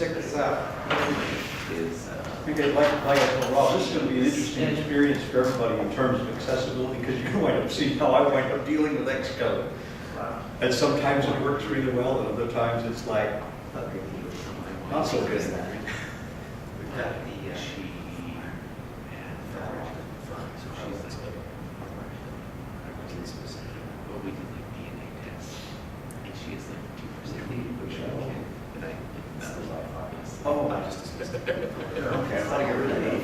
check this out. Okay, like I told Rob, this is going to be an interesting experience for everybody in terms of accessibility, because you're going to wind up seeing how I wind up dealing with Xcode. Wow. And sometimes it works really well, and other times it's like, not so good. We've got the, Well, we did like DNA tests, and she is like 2%. And I, Oh, I just dismissed it. okay, I thought you were really.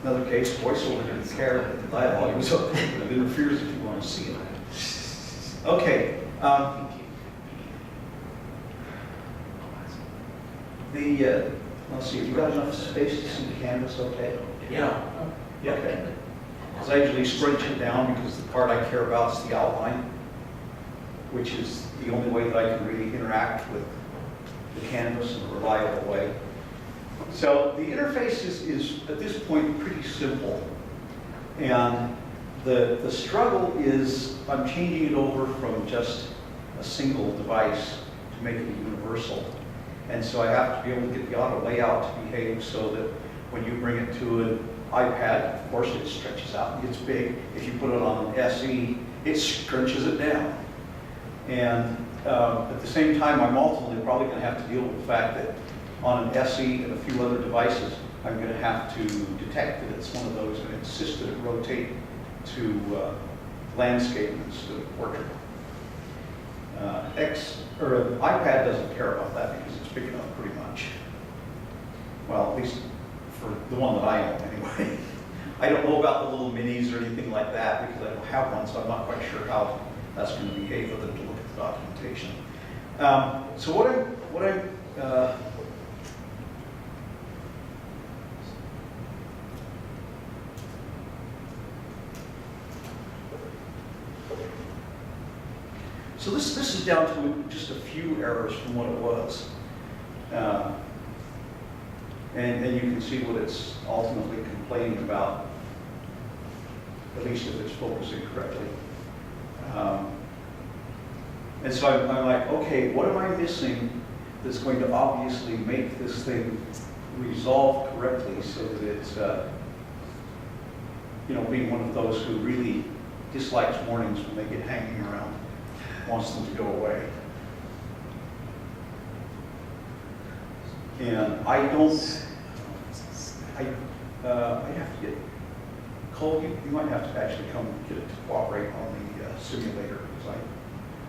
Another case, voiceover didn't care that the dialogue was up, it interferes if you want to see it. Okay. Let's see, have you got enough space to see the canvas okay? Yeah. Okay. Because I usually scrunch it down because the part I care about is the outline, which is the only way that I can really interact with the canvas in a reliable way. So the interface is at this point pretty simple. And the struggle is I'm changing it over from just a single device to make it universal. And so I have to be able to get the auto layout to behave so that when you bring it to an iPad, of course it stretches out and gets big. If you put it on an SE, it stretches it down. And at the same time, I'm ultimately probably going to have to deal with the fact that on an SE and a few other devices, I'm going to have to detect that it's one of those and insist that it rotate to landscape instead of portrait. An iPad doesn't care about that because it's big enough pretty much. Well, at least for the one that I own anyway. I don't know about the little minis or anything like that because I don't have one, so I'm not quite sure how that's going to behave other than to look at the documentation. So what I'm So this is down to just a few errors from what it was. And you can see what it's ultimately complaining about, at least if it's focusing correctly. And so I'm like, okay, what am I missing that's going to obviously make this thing resolve correctly so that it's, being one of those who really dislikes warnings when they get hanging around, wants them to go away. And I have to get, Cole, you might have to actually come get it to cooperate on the simulator, because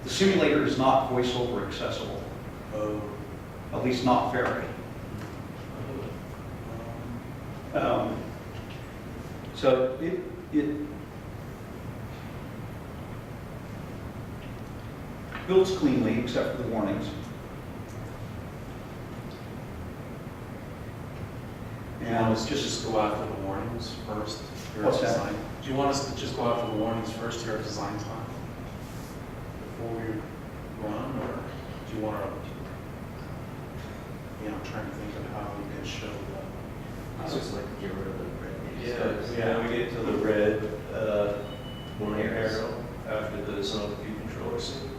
the simulator is not voiceover accessible. At least not very. So it builds cleanly, except for the warnings. Do you want us to just go after the warnings first? What's that? Design? Do you want us to just go after the warnings first here at design time? Before we run, or do you want to, trying to think of how we can show that? I just like to get rid of the red. Yeah, we get to the red warning arrow after the zone view controller scene.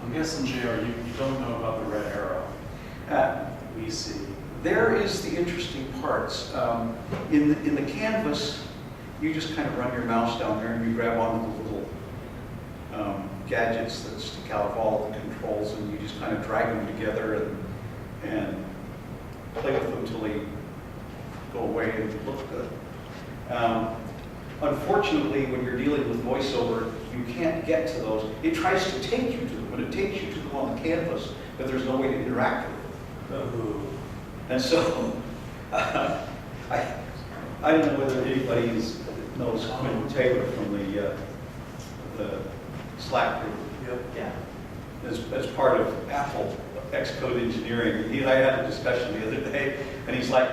I'm guessing, JR, you don't know about the red arrow we see. There is the interesting parts. In the canvas, you just kind of run your mouse down there and you grab onto the little gadgets that stick out of all the controls, and you just kind of drag them together and play with them until they go away and look good. Unfortunately, when you're dealing with voiceover, you can't get to those. It tries to take you to them, but it takes you to them on the canvas, but there's no way to interact with them. And so, I don't know whether anybody knows Quentin Taylor from the Slack group. Yeah. As part of Apple Xcode engineering. He and I had a discussion the other day, and he's like,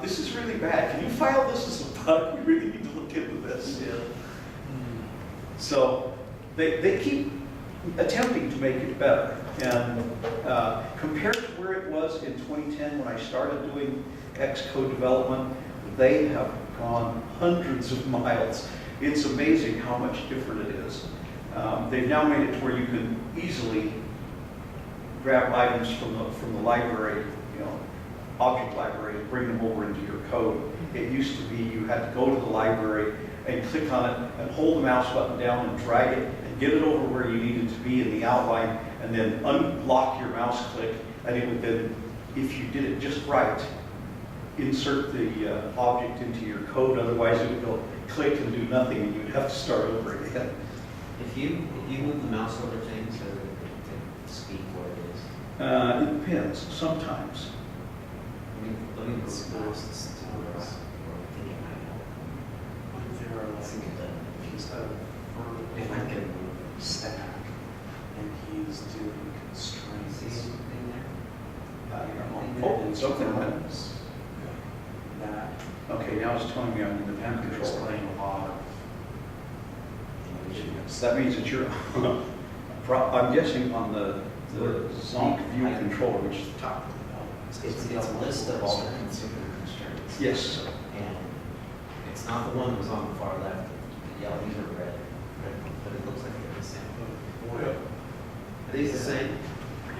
this is really bad. Can you file this as a bug? We really need to look into this. Yeah. So they keep attempting to make it better. And compared to where it was in 2010 when I started doing Xcode development, they have gone hundreds of miles. It's amazing how much different it is. They've now made it to where you can easily grab items from the library, object library, and bring them over into your code. It used to be you had to go to the library and click on it and hold the mouse button down and drag it and get it over where you needed to be in the outline, and then unlock your mouse click, and it would then, if you did it just right, insert the object into your code. Otherwise it would go click and do nothing, and you'd have to start over again. If you move the mouse over things, so that it speak what it is. It depends, sometimes. Let me move the mouse to where I'm thinking I know. There are like, he's got a If I vertical can move. stack, and he's doing See constraints. anything there? Oh, it's open. That Okay, now it's telling me I'm in the pen could control. explain a lot of. So that means that you're, I'm guessing on the Zonk view controller, which is the top. It's a list of all the consumer constraints. Yes. And it's not the one that was on the far left. The yellow, these are red, but it looks like they're the same. Are these the same?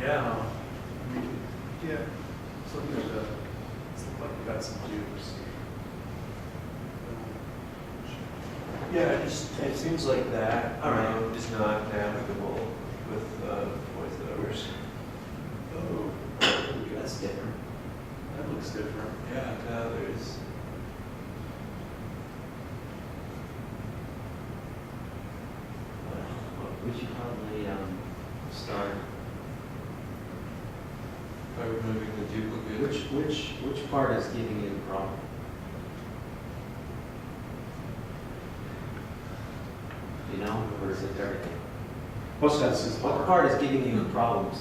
Yeah. Yeah. So there's it's like we got some dupes. Yeah, it seems like that All right. is not navigable with voiceovers. Oh. That's different. That looks different. Yeah, now there's. Well, we should probably start. By removing the duplicate. Which part is giving you the problem? You know, or is it everything? What's that? What part is giving you the problems?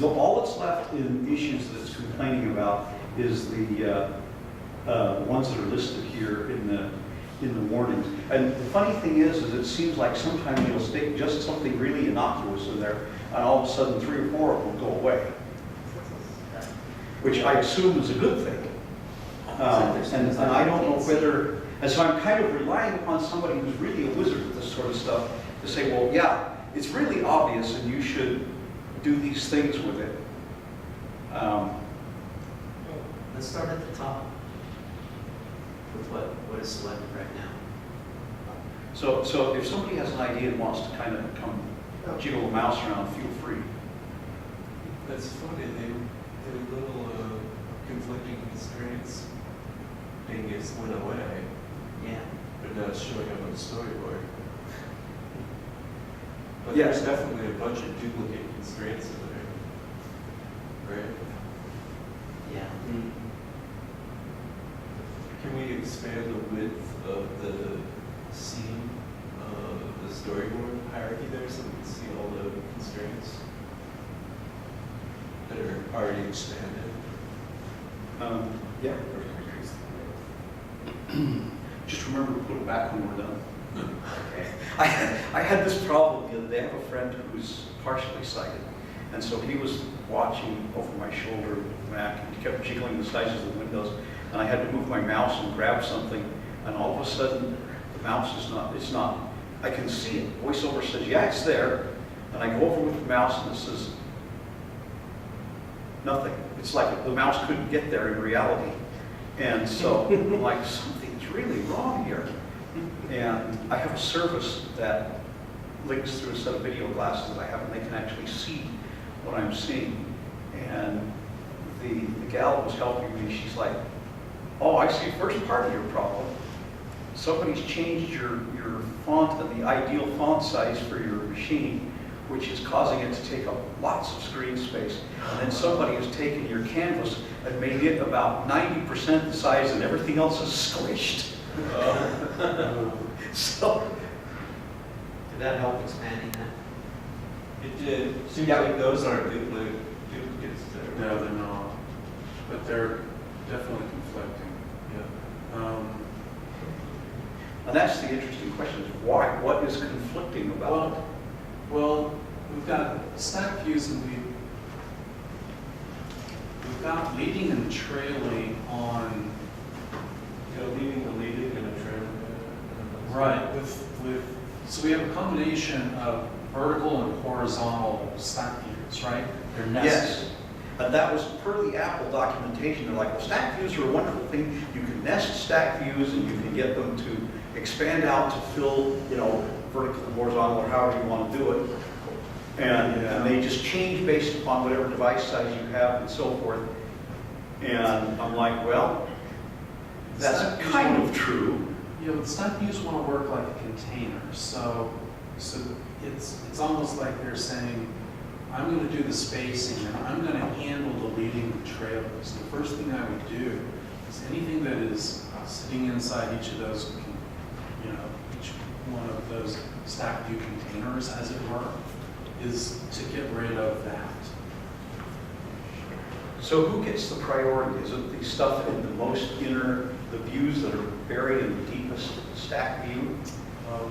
All that's left in issues that it's complaining about is the ones that are listed here in the warnings. And the funny thing is it seems like sometimes you'll state just something really innocuous in there, and all of a sudden 3 or 4 of them go away, which I assume is a good thing. And I don't know whether, and so I'm kind of relying upon somebody who's really a wizard at this sort of stuff to say, well, yeah, it's really obvious and you should do these things with it. Let's start at the top with what is selected right now. So if somebody has an idea and wants to kind of come jiggle the mouse around, feel free. That's funny, the little conflicting constraints thing just went away, Yeah. but now it's showing up on the storyboard. But Yeah. there's definitely a bunch of duplicate constraints in there, right? Yeah. Can we expand the width of the scene, the storyboard hierarchy there so we can see all the constraints that are already expanded? Yeah. Just remember to put it back when we're done. Okay. I had this problem the other day. I have a friend who's partially sighted, and so he was watching over my shoulder with the Mac, and he kept jiggling the sizes of the windows, and I had to move my mouse and grab something, and all of a sudden, the mouse it's not, I can see it. VoiceOver says, yeah, it's there, and I go over with the mouse, and it says, nothing. It's like the mouse couldn't get there in reality. And so I'm like, something's really wrong here. And I have a service that links through a set of video glasses that I have, and they can actually see what I'm seeing. And the gal was helping me. She's like, oh, I see first part of your problem. Somebody's changed your font and the ideal font size for your machine, which is causing it to take up lots of screen space. And then somebody has taken your canvas and made it about 90% the size, and everything else is squished. So, Did that help expanding that? It did. Seems Yeah. like those aren't duplicates there. No, they're not. But they're definitely conflicting. Yeah. and that's the interesting question: is why? What is conflicting about it? Well, we've got stack views and we've got leading and trailing on, You know, leading, deleting, and a trailer. right, so we have a combination of vertical and horizontal stack views, right? They're nested. Yes. And that was per the Apple documentation. They're like, well, stack views are a wonderful thing. You can nest stack views and you can get them to expand out to fill, you know, vertical and horizontal or however you want to do it. And they just change based upon whatever device size you have and so forth. And I'm like, well, that's kind of true. You know, stack views want to work like a container, so it's almost like they're saying, I'm going to do the spacing and I'm going to handle the leading and trailers. The first thing I would do is anything that is sitting inside each of those, you know, each one of those stack view containers, as it were, is to get rid of that. So who gets the priority? Is it the stuff in the most inner, the views that are buried in the deepest stack view?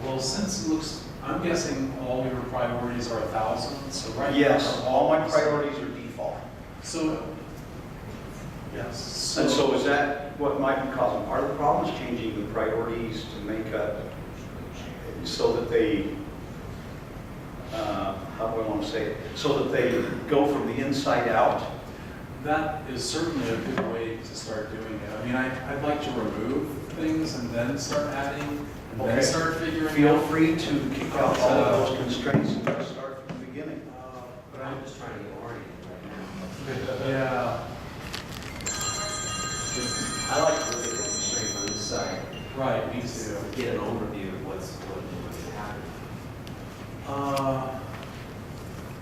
Well, since it looks, I'm guessing all your priorities are 1,000, so right now. Yes, they're all my priorities are default. So, yes. And so is that what might be causing part of the problem, is changing the priorities to make so that they, how do I want to say it? So that they go from the inside out? That is certainly a good way to start doing it. I mean, I'd like to remove things and then start adding, and then Okay. start figuring Feel out. free to kick out all of those constraints and start from the beginning. But I'm just trying to get oriented right now. Yeah, I like to look at the constraints on this side, right, me to too. get an overview of what's happening.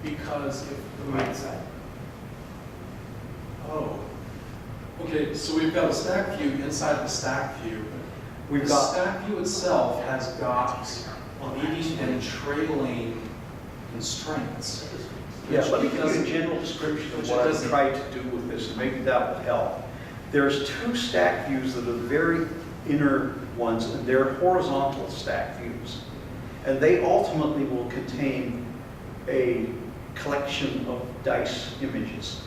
Because if, The right side. oh, okay, so we've got a stack view inside the stack view. We've The got, stack view itself has got leading and trailing constraints. yeah, let me Which give you a doesn't- general description which of what I've doesn't- tried to do with this, and maybe that will help. There's two stack views that are the very inner ones, and they're horizontal stack views. And they ultimately will contain a collection of dice images.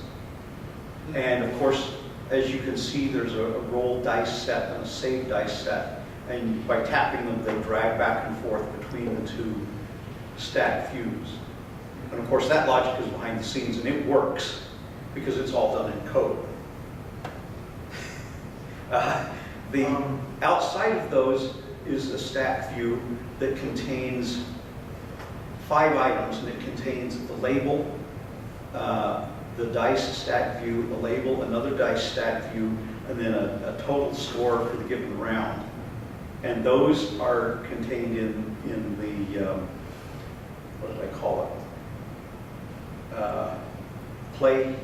And of course, as you can see, there's a rolled dice set and a saved dice set. And by tapping them, they drag back and forth between the two stack views. And of course, that logic is behind the scenes, and it works because it's all done in code. The outside of those is a stack view that contains 5 items, and it contains the label, the dice stack view, a label, another dice stack view, and then a total score for the given round. And those are contained in the, what did I call it? Play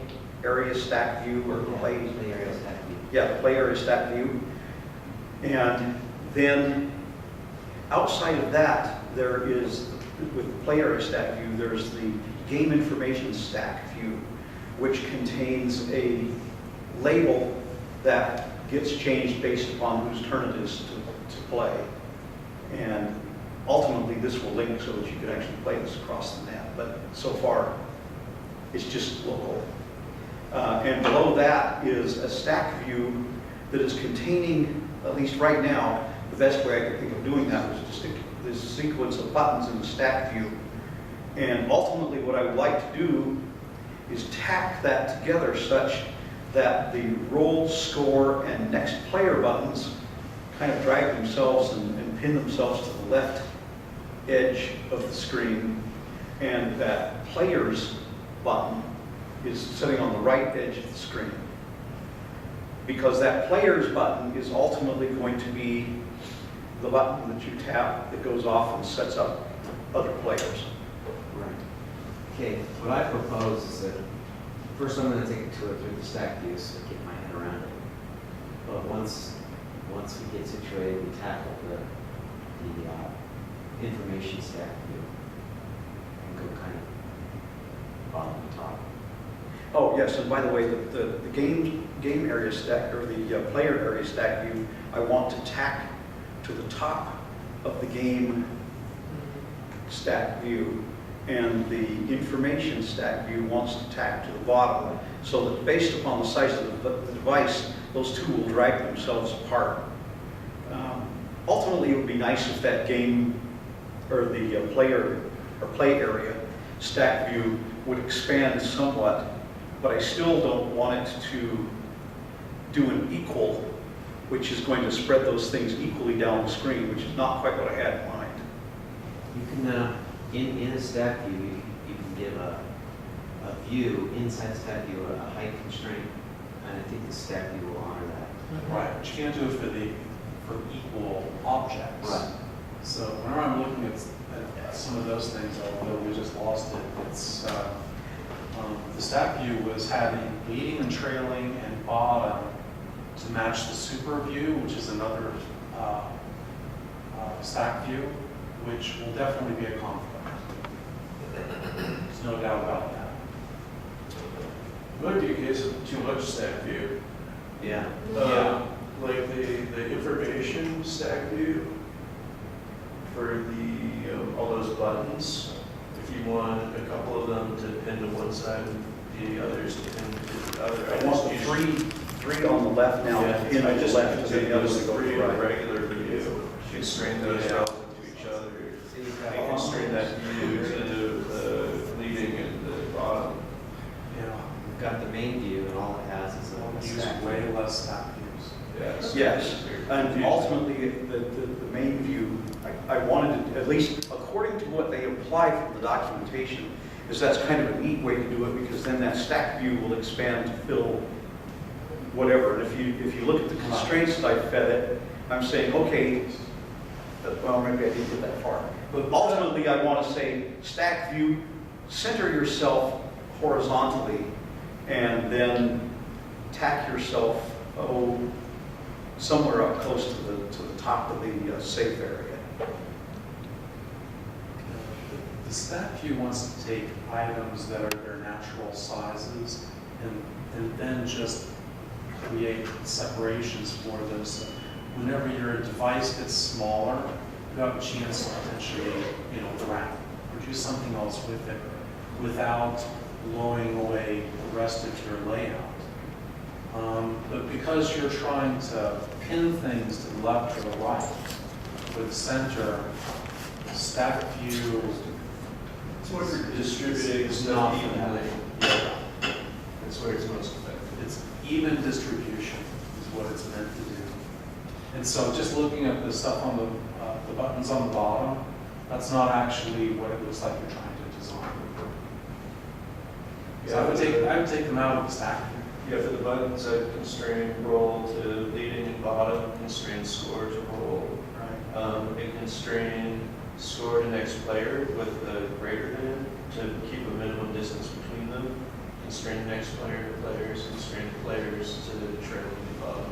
area stack view, or play area stack view. yeah, play area stack view. And then outside of that, there is, with the play area stack view, there's the game information stack view, which contains a label that gets changed based upon whose turn it is to play. And ultimately, this will link so that you can actually play this across the net. But so far, it's just local. And below that is a stack view that is containing, at least right now, the best way I could think of doing that was just this sequence of buttons in the stack view. And ultimately, what I would like to do is tack that together such that the roll, score, and next player buttons kind of drag themselves and pin themselves to the left edge of the screen, and that players button is sitting on the right edge of the screen. Because that players button is ultimately going to be the button that you tap that goes off and sets up other players. Right. Okay, what I propose is that first I'm going to take it through the stack view so I get my head around it. But once we get situated, we tackle the information stack view and go kind of bottom to top. Oh, yes, and by the way, the game area stack, or the player area stack view, I want to tack to the top of the game stack view, and the information stack view wants to tack to the bottom, so that based upon the size of the device, those two will drag themselves apart. Ultimately, it would be nice if that game, or the player, or play area stack view would expand somewhat, but I still don't want it to do an equal, which is going to spread those things equally down the screen, which is not quite what I had in mind. You can, in a stack view, you can give a view, inside stack view, a height constraint, and I think the stack view will honor that. Right, but you can't do it for equal objects. Right. So whenever I'm looking at some of those things, although we just lost it, it's, the stack view was having leading and trailing and bottom to match the super view, which is another stack view, which will definitely be a conflict. There's no doubt about that. Might be a case of too much stack view. Yeah. Like the information stack view for the all those buttons. If you want a couple of them to pin to one side and the others to pin to the other. I want the three on the left now, Yeah, in I the just left, and then the others those to go to three the in right. regular view. Constrain those relative to each other. So you've got I constrain that view to the leading and the bottom. Yeah, We've got the main view, and all it has is a use stack way view. less stack views. Yes. Yes, and ultimately, the main view, I wanted to, at least according to what they apply from the documentation, is that's kind of a neat way to do it, because then that stack view will expand to fill whatever. And if you look at the constraints that I fed it, I'm saying, okay, well, maybe I didn't get that far. But ultimately, I want to say, stack view, center yourself horizontally, and then tack yourself, somewhere up close to the top of the safe area. The stack view wants to take items that are their natural sizes and then just create separations for them. So whenever your device gets smaller, you have a chance to potentially, wrap or do something else with it without blowing away the rest of your layout. But because you're trying to pin things to the left or the right, for the center, stack view It's more for distributing is stuff not for that. evenly. That's where it's most effective. It's even distribution is what it's meant to do. And so just looking at the stuff on the buttons on the bottom, that's not actually what it looks like you're trying to design. So I would take them out of the stack view. Yeah, for the buttons, I constrain roll to leading and bottom, constrain score to roll. Right. And constrain score to next player with the greater than to keep a minimum distance between them. Constrain next player to players, constrain players to the trailing and bottom.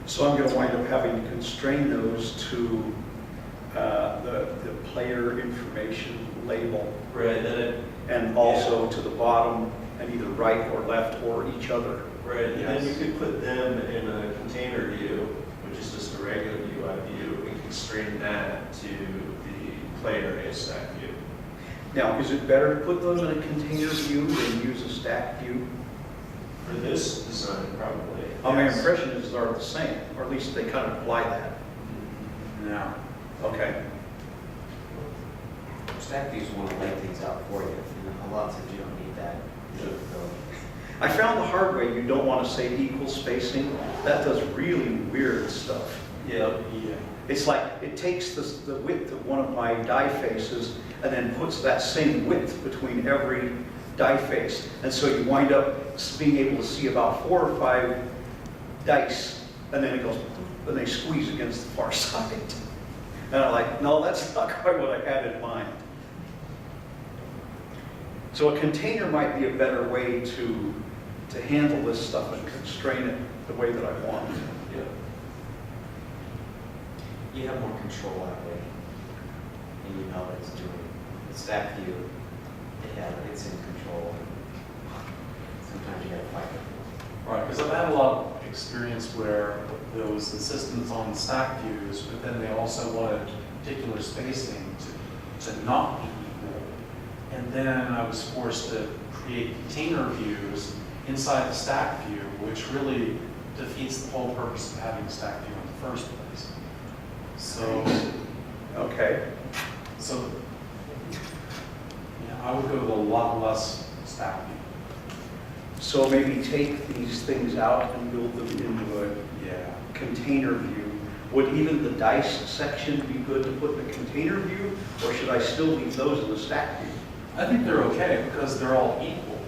So I'm going to wind up having to constrain those to the player information label, Right, then and also to the bottom, and either right or left or each other. right, and then you Yes. could put them in a container view, which is just a regular UI view, and constrain that to the play area stack view. Now, is it better to put those in a container view than use a stack view? For this design, probably. My yes. impression is they're the same, or at least they kind of imply that. No. Okay. Stack views want to lay things out for you, and a lot of times you don't need that capability. I found the hard way, you don't want to say equal spacing. That does really weird stuff. Yeah. Yeah. It's like it takes the width of one of my die faces and then puts that same width between every die face. And so you wind up being able to see about 4 or 5 dice, and then it goes, and they squeeze against the far side. And I'm like, no, that's not quite what I had in mind. So a container might be a better way to handle this stuff and constrain it the way that I want. Yeah. You have more control that way, and you know what it's doing. The stack view, it's in control. Sometimes you gotta fight it. Right, because I've had a lot of experience where there was insistence on stack views, but then they also wanted particular spacing to not be equal. And then I was forced to create container views inside the stack view, which really defeats the whole purpose of having a stack view in the first place. So, Okay. so yeah, I would go with a lot less stack view. So maybe take these things out and build them into a Yeah. container view. Would even the dice section be good to put in the container view, or should I still leave those in the stack view? I think they're okay because they're all equal,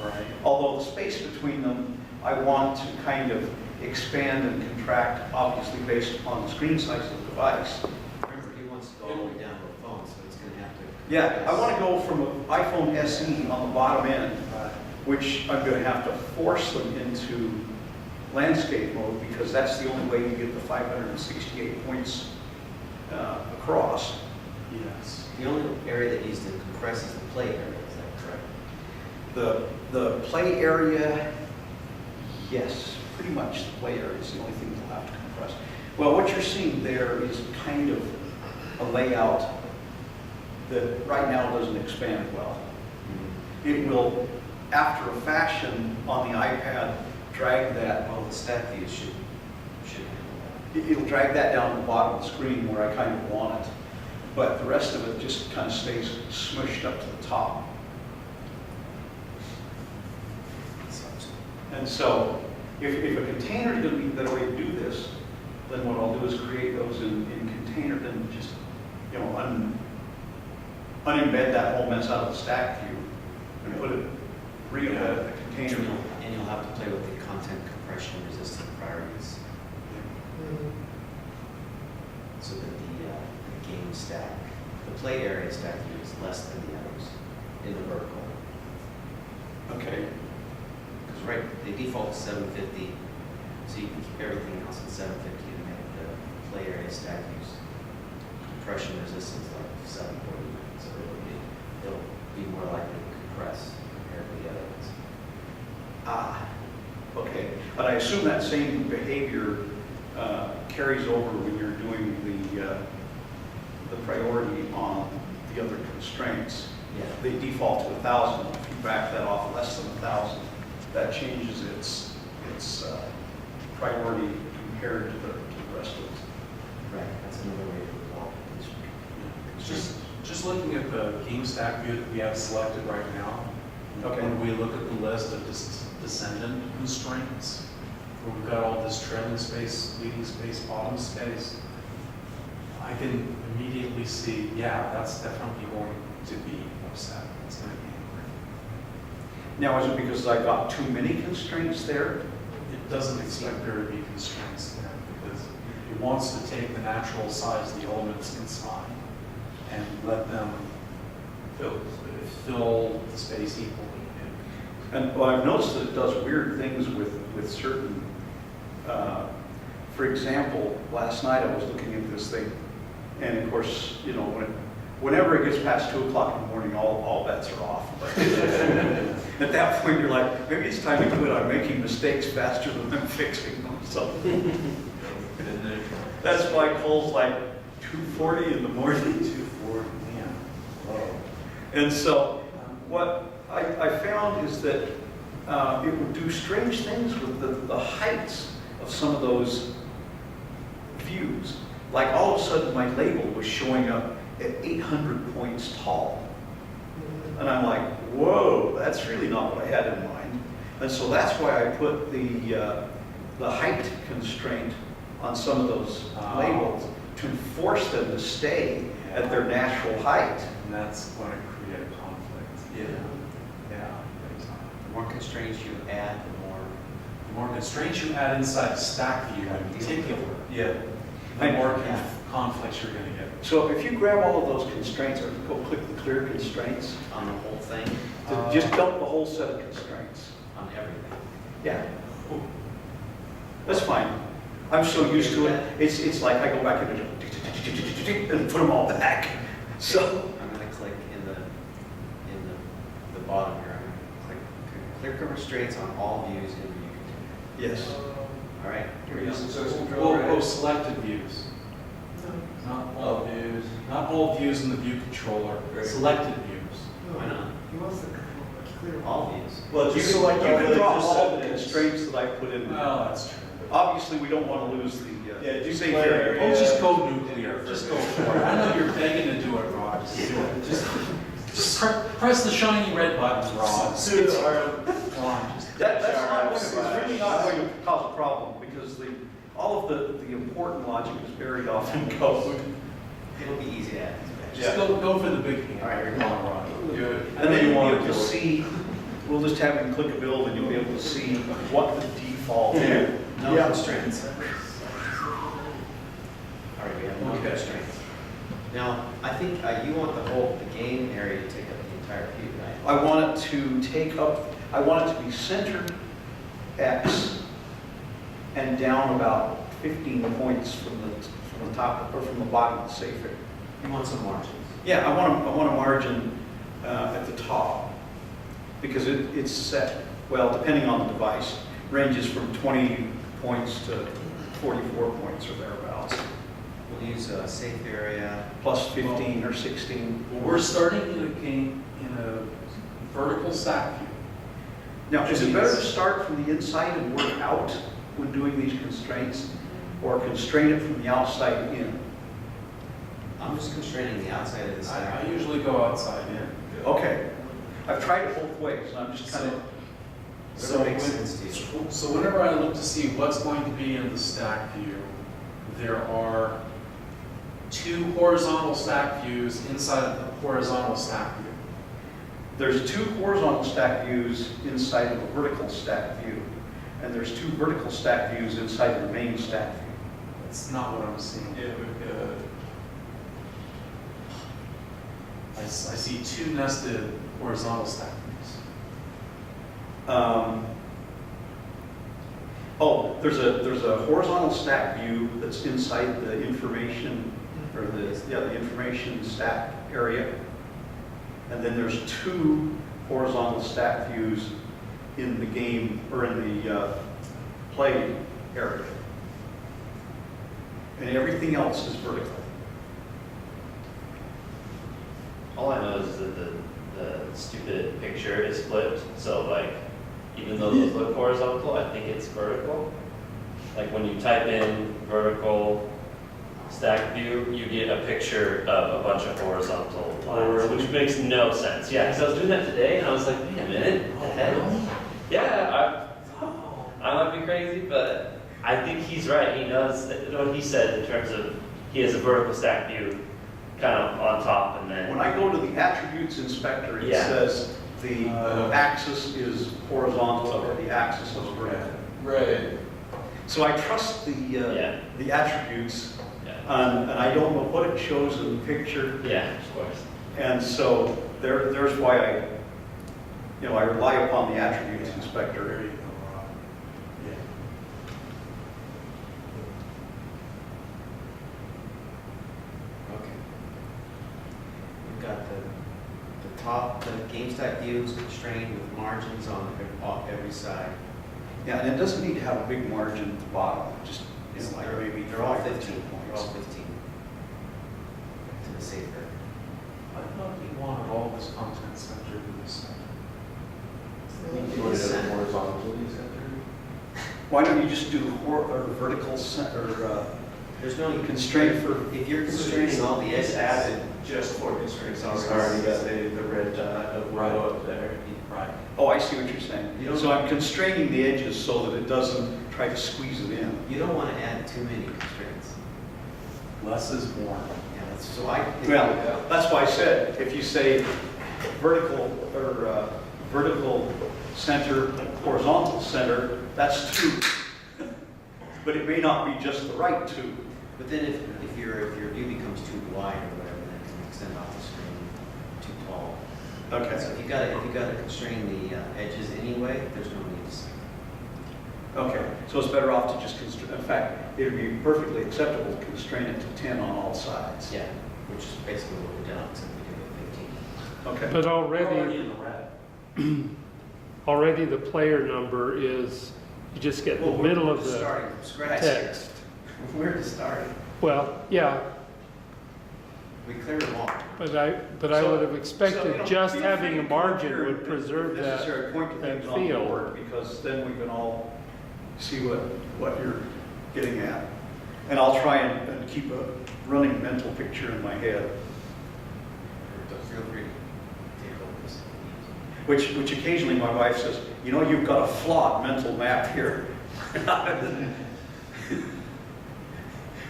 right? Although the space between them, I want to kind of expand and contract, obviously based upon the screen size of the device. Remember, he wants to go all the way down to a phone, so it's gonna have to. Yeah, I want to go from an iPhone SE on the bottom end, which I'm going to have to force them into landscape mode because that's the only way you get the 568 points across. Yes. The only area that needs to compress is the play area, is that correct? The play area, yes, pretty much the play area is the only thing you'll have to compress. Well, what you're seeing there is kind of a layout that right now doesn't expand well. It will, after a fashion on the iPad, drag that, Well, the stack view should handle it'll drag that down to the bottom of the screen where I kind of want it. But the rest of it just kind of stays smushed up to the top. And so, if a container is going to be the way to do this, then what I'll do is create those in container, then just, you know, unembed that whole mess out of the stack view and put it, re-embed the that. container. And you'll have to play with the content compression resistant priorities. So that the game stack, the play area stack view is less than the others in the vertical. Okay. Because right, they default to 750, so you can keep everything else at 750 and make the play area stack views compression resistance like 740. So it'll be more likely to compress compared to the other ones. Ah, okay. But I assume that same behavior carries over when you're doing the priority on the other constraints. Yeah. They default to 1,000. If you back that off less than 1,000, that changes its priority compared to the rest of it. Right, that's another way to resolve it. Just looking at the game stack view that we have selected right now, Okay. when we look at the list of descendant constraints, where we've got all this trailing space, leading space, bottom space, I can immediately see, yeah, that's definitely going to be upset. It's going to be angry. Now, is it because I got too many constraints there? It doesn't expect there to be constraints there because it wants to take the natural size of the elements inside and let them fill the space equally. And well, I've noticed that it does weird things with certain, for example, last night I was looking at this thing, and of course, you know, whenever it gets past 2 o'clock in the morning, all bets are off. But at that point, you're like, maybe it's time to quit. I'm making mistakes faster than I'm fixing them. So that's why Cole's like 2:40 in the morning. 240, man. Whoa. And so what I found is that it would do strange things with the heights of some of those views. Like all of a sudden my label was showing up at 800 points tall. And I'm like, whoa, that's really not what I had in mind. And so that's why I put the height constraint on some of those labels to force them to stay at their natural height. And that's going to create a conflict. Yeah. Yeah. big time. The more constraints you add, The more constraints you add inside the stack view in particular, Yeah. the more Yeah. conflicts you're going to get. So if you grab all of those constraints, or go click the clear constraints, on the whole thing, just dump the whole set of constraints. on everything. Yeah. That's fine. I'm so used to it. It's like I go back and put them all back. So, I'm gonna click in the bottom here, I'm gonna click clear constraints on all views in the view container. yes. All right, here we We're go. using source control, right? Selected views. Not all views, not all views in the view controller, Right. selected views. Why not? He wants to clear All views. Well, You just can select all the drop all the constraints. constraints that I put in there. Well, that's true. Obviously, we don't want to lose the Yeah, do safe play area. Oh, area. just go nuclear, just go for it. I know you're begging to do it, Rod, just do it. Just press the shiny red button, Rod. Suit our, Come on, just. That's not going to, It's it's really not going to cause a problem, because all of the important logic is buried off in code. It'll be easy to add. Just go for the big hand. All right, Come on, Rod. And then you'll be able to see, we'll just have him click a build, and you'll be able to see what the default is. No Yeah. constraints. All right, we have no Okay. constraints. Now, I think you want the game area to take up the entire view, right? I want it to take up, I want it to be centered X and down about 15 points from the top, or from the bottom of the safe area. You want some margins. Yeah, I want a margin at the top, because it's set, well, depending on the device, ranges from 20 points to 44 points or thereabouts, We'll use a safe area. plus 15 or 16. Well, we're starting in a game in a vertical stack view. Now, is it better to start from the inside and work out when doing these constraints, or constrain it from the outside in? I'm just constraining the outside of the stack. I usually go outside in. Okay, I've tried it both ways, and I'm just kind of, Whatever makes sense to you. So whenever I look to see what's going to be in the stack view, there are 2 horizontal stack views inside of the horizontal stack view. there's 2 horizontal stack views inside of a vertical stack view, and there's 2 vertical stack views inside the main stack view. That's not what I'm seeing. yeah, we've got, I see 2 nested horizontal stack views. There's a horizontal stack view that's inside the information, or the information stack area. And then there's 2 horizontal stack views in the game, or in the play area. And everything else is vertical. All I know is that the stupid picture is flipped, so like, even though those look horizontal, I think it's vertical. Like when you type in vertical stack view, you get a picture of a bunch of horizontal lines, which makes no sense. Yeah, because I was doing that today, and I was like, wait a minute, the heck? Yeah, I might be crazy, but I think he's right. He knows what he said in terms of he has a vertical stack view kind of on top, and then When I go to the attributes inspector, it Yeah. says the axis is horizontal or the axis is vertical. right. So I trust Yeah. the attributes, yeah, and I don't know what it shows in the picture. yeah, of course. And so there's why I rely upon the attributes inspector. There you go, Rob. Yeah. Okay. We've got the top, the game stack view is constrained with margins on every side. Yeah, and it doesn't need to have a big margin at the bottom, just, like maybe They're all 5 or 15, 10 they're all points. 15. To the safe area. I thought we wanted all this content centered in this center. horizontally centered? Why don't you just do or vertical or There's no constraint for, if you're constraining all the edges. It's added just for constraints, he's already got the red dot of willow up there. Right. oh, I see what you're saying. You don't- So I'm constraining the edges so that it doesn't try to squeeze it in. You don't want to add too many constraints. Less is more. Yeah, that's, so I. Well, that's why I said, if you say vertical or vertical center, horizontal center, that's 2. But it may not be just the right 2. But then if your view becomes too wide or whatever, then it can extend off the screen too tall. So Okay. if you gotta constrain the edges anyway, there's no need to. Okay, so it's better off to just constrain, in fact, it would be perfectly acceptable to constrain it to 10 on all sides. Yeah, which is basically what we've done, except we did it 15. Okay. But We're already already, in the red. already the player number is, you just get Well, the we're middle of just the starting from scratch. text. We're just starting. Well, yeah, We clear them all. But I would have expected just having a margin would preserve that, Necessary point to that things on the feel. board, because then we can all see what you're getting at. And I'll try and keep a running mental picture in my head, Feel free to take over this. which occasionally my wife says, you know, you've got a flawed mental map here.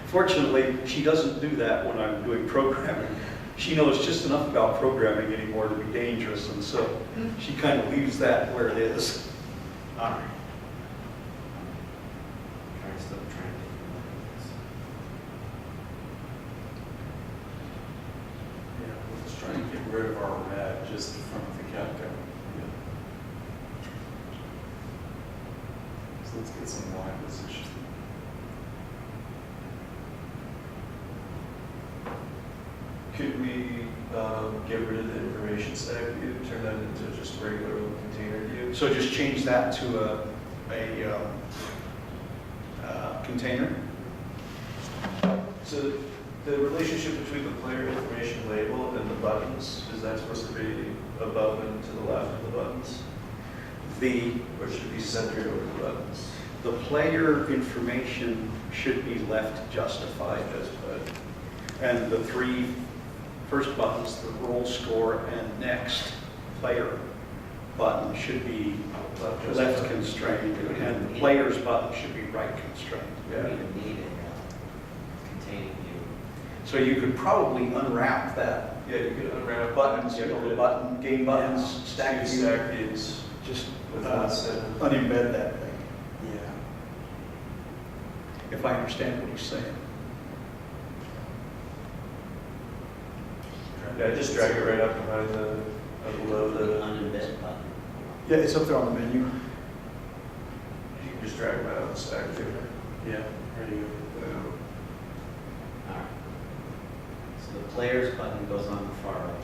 Fortunately, she doesn't do that when I'm doing programming. She knows just enough about programming anymore to be dangerous, and so she kind of leaves that where it is. All right. Still trying to think Yeah, let's try and get rid of our red just from the get-go. So let's get some Y position. Could we get rid of the information stack view, turn that into just regular old container view? So just change that to a container. So the relationship between the player information label and the buttons, is that supposed to be above and to the left of the buttons? Or should it be centered over the buttons? The player information should be left justified. And the three first buttons, the roll score and next player button should be left constrained, and the player's button should be right constrained. We don't even need a containing view. So you could probably unwrap that. Yeah, you could unwrap Buttons, you know, the button, game buttons, stack view, stack views just with that set. unembed that thing, Yeah. if I understand what he's saying. Yeah, just drag it right up behind below The the, unembed button. Yeah, it's up there on the menu. you can just drag them out of the stack view. Yeah, ready to go. All right. So the players button goes on the far right.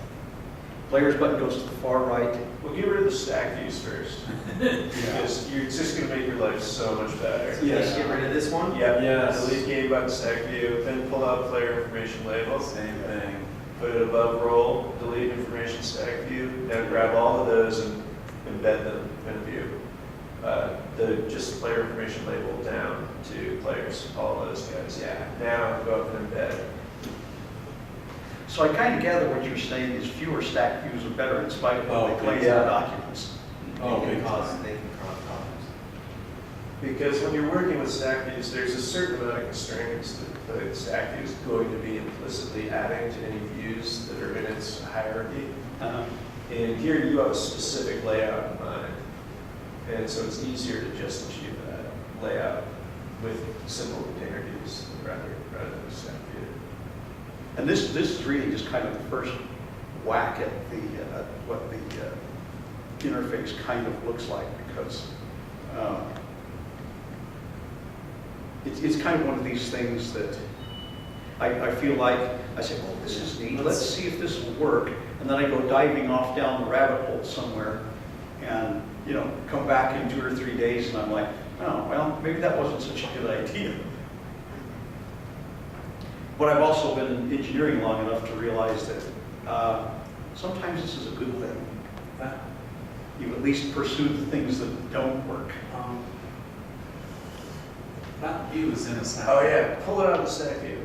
Player's button goes to the far right. Well, get rid of the stack views first, because it's just gonna make your life so much better. Let's get rid of this one? Yep. Yes. Delete game button stack view, then pull out player information label. Same thing. Put it above roll, delete information stack view. Now grab all of those and embed them in a view. Just the player information label down to players, all of those guys. Yeah. Now go up and embed. So I kind of gather what you're saying is fewer stack views are better in spite of what they claim in yeah. the documents. Oh, They big can cause, time. they can cause problems. Because when you're working with stack views, there's a certain amount of constraints that the stack view is going to be implicitly adding to any views that are in its hierarchy. And here you have a specific layout in mind. And so it's easier to just achieve that layout with simple container views rather than a stack view. And this is really just kind of the first whack at what the interface kind of looks like, because it's kind of one of these things that I feel like, I say, oh, this is neat, let's see if this will work. And then I go diving off down the rabbit hole somewhere and, you know, come back in 2 or 3 days and I'm like, oh, well, maybe that wasn't such a good idea. But I've also been in engineering long enough to realize that sometimes this is a good thing. You at least pursue the things that don't work. That view is in a stack. Oh yeah, pull it out of the stack view.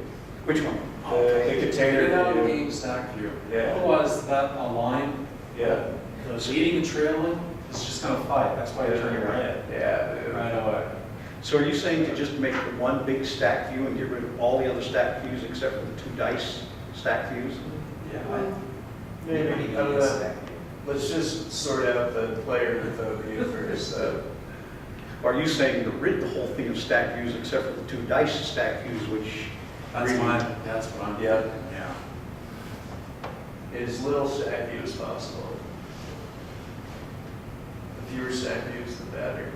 Which one? The container Get it out of the view. game stack view. Yeah. Otherwise, that line, Yeah. leading and trailing, is just gonna fight. That's why you turn it right. Yeah. Right away. So are you saying to just make one big stack view and get rid of all the other stack views except for the 2 dice stack views? Yeah. Maybe, You don't even I don't need a know. stack view. Let's just sort out the player info view first. Or are you saying to rid the whole thing of stack views except for the 2 dice stack views, which That's really- mine. That's what I'm. Yeah. Yeah. As little stack view as possible. The fewer stack views, the better.